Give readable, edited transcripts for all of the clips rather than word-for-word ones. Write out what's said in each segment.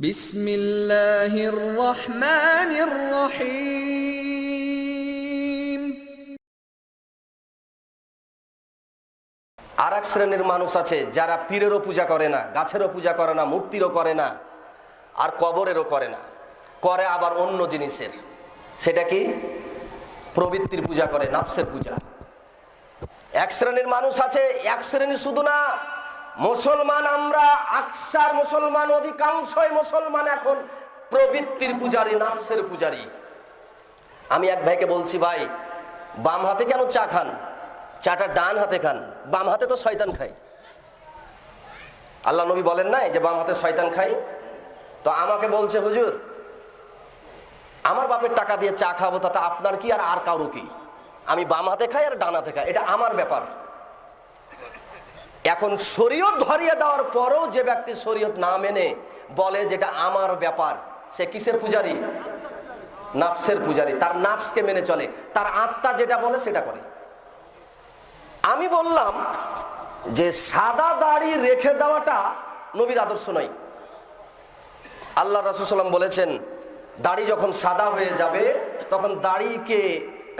বিসমিল্লাহির রহমানির রহিম। আর এক শ্রেণীর মানুষ আছে যারা পীরেরও পূজা করে না, গাছেরও পূজা করে না, মূর্তিরও করে না, আর কবরেরও করে না, করে আবার অন্য জিনিসের। সেটা কি? প্রবৃত্তির পূজা করে, নাফসের পূজা। এক শ্রেণীর মানুষ আছে, এক শ্রেণী শুধু না, মুসলমান আমরা আকসার মুসলমান, অধিকাংশই মুসলমান এখন প্রবৃত্তির পূজারী, নাফসের পূজারী। আমি এক ভাইকে বলছি, ভাই বাম হাতে কেন চা খান? চাটা ডান হাতে খান, বাম হাতে তো শয়তান খায়। আল্লাহ নবী বলেন নাই যে বাম হাতে শয়তান খায়? তো আমাকে বলছে, হুজুর আমার বাপের টাকা দিয়ে চা খাবো, তাতে আপনার কি আর কারো কি? আমি বাম হাতে খাই আর ডান হাতে খাই, এটা আমার ব্যাপার। এখন শরীয়ত ধরিয়ে দেওয়ার পরেও যে ব্যক্তি শরীয়ত না মেনে বলে যেটা আমার ব্যাপার, সে কিসের পূজারী? নাফসের পূজারী। তার নাফসকে মেনে চলে, তার আত্মা যেটা বলে সেটা করে। আমি বললাম যে সাদা দাড়ি রেখে দেওয়াটা নবীর আদর্শ নয়। আল্লাহ রাসূল সাল্লাল্লাহু আলাইহি ওয়াসাল্লাম বলেছেন, দাড়ি যখন সাদা হয়ে যাবে তখন দাড়িকে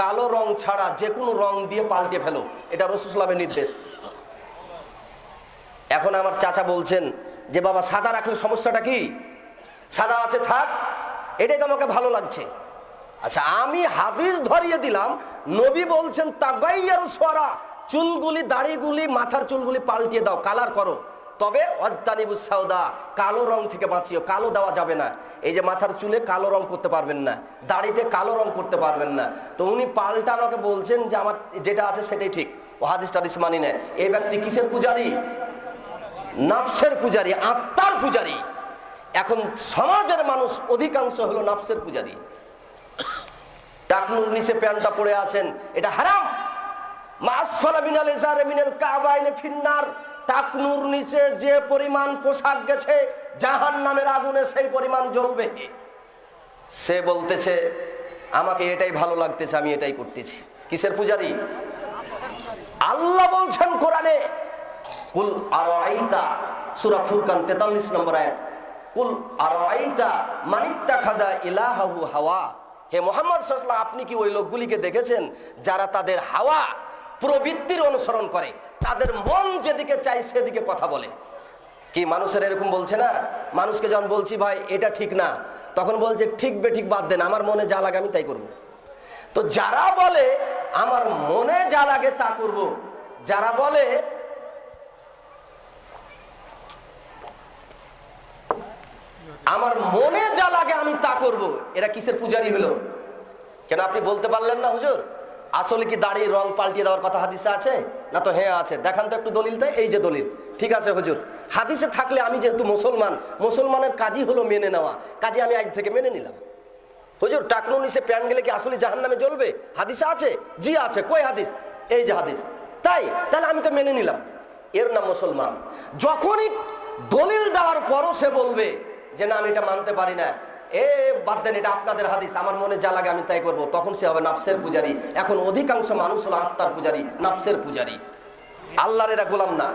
কালো রং ছাড়া যে কোনো রং দিয়ে পাল্টে ফেলো, এটা রাসূল সাল্লাল্লাহু আলাইহি ওয়াসাল্লামের নির্দেশ। এখন আমার চাচা বলছেন যে বাবা সাদা রাখলে সমস্যাটা কি? সাদা আছে থাক, এটাই তো আমাকে ভালো লাগছে। আচ্ছা, আমি হাদিস ধরিয়ে দিলাম, নবী বলছেন তাগাইয়ারু সুরা, চুলগুলি, দাড়িগুলি, মাথার চুলগুলি পাল্টিয়ে দাও, কালার করো, তবে ওয়াজতানিবুস সাওদা, কালো রং থেকে বাঁচিও। কালো দেওয়া যাবে না, এই যে মাথার চুলে কালো রং করতে পারবেন না, দাড়িতে কালো রং করতে পারবেন না। তো উনি পাল্টা আমাকে বলছেন যে আমার যেটা আছে সেটাই ঠিক, ও হাদিস টাদিস মানি না। এই ব্যক্তি কিসের পূজারী? নাফসের পূজারী, আত্মার পূজারী। এখন সমাজের মানুষ অধিকাংশ হলো নাফসের পূজারী। টাকনুর নিচে প্যান্টটা পরে আছেন, এটা হারাম। মাসফালা মিনাল ইজারি মিনাল কাবাইনি ফিন্নার, টাকনুর নিচে যে পরিমাণ পোশাক গেছে জাহান্নামের আগুনে সেই পরিমাণ জ্বলবে। সে বলতেছে আমাকে এটাই ভালো লাগতেছে, আমি এটাই করতেছি। কিসের পূজারী? আল্লাহ বলছেন কোরআনে, কুল আরাইতা, সূরা ফুরকান 43 নম্বর আয়াত, কুল আরাইতা মানিত্তাখাযা ইলাহাহু হাওয়া। হে মুহাম্মদ সাল্লাল্লাহু আলাইহি ওয়াসাল্লাম, আপনি কি ওই লোকগুলিকে দেখেছেন যারা তাদের হাওয়া, প্রবৃত্তির অনুসরণ করে, তাদের মন যেদিকে চাই সেদিকে কথা বলে? কি মানুষের এরকম বলছে না? মানুষকে যখন বলছি ভাই এটা ঠিক না, তখন বলছে ঠিক বেঠিক বাদ দেন, আমার মনে যা লাগে আমি তাই করব। তো যারা বলে আমার মনে যা লাগে তা করব, যারা বলে আমার মনে যা লাগে আমি তা করব, এরা কিসের পূজারী হলো? কেন আপনি বলতে পারলেন না হুজুর আসলে কি দাড়ির রং পাল্টিয়ে দেওয়ার কথা হাদিসে আছে? না তো হ্যাঁ আছে, দেখান তো একটু দলিলটা। এই যে দলিল। ঠিক আছে হুজুর, হাদিসে থাকলে আমি যেহেতু মুসলমান, মুসলমানের কাজই হলো মেনে নেওয়া, কাজে আমি আজ থেকে মেনে নিলাম। হুজুর টাকনু নিচে প্যান্ট গেলে কি আসলে জাহান্নামে জ্বলবে? হাদিসে আছে? জি আছে। কই হাদিস? এই যে হাদিস। তাই তাহলে আমি তো মেনে নিলাম, এর নাম মুসলমান। যখনই দলিল দেওয়ার পরও সে বলবে যে না আমি এটা মানতে পারি না, এ বাদ দেন, এটা আপনাদের হাদিস, আমার মনে যা লাগে আমি তাই করবো, তখন সে হবে নাফসের পূজারী। এখন অধিকাংশ মানুষ হলো আত্মার পূজারী, নাফসের পূজারী। আল্লাহর এরা গোলাম না।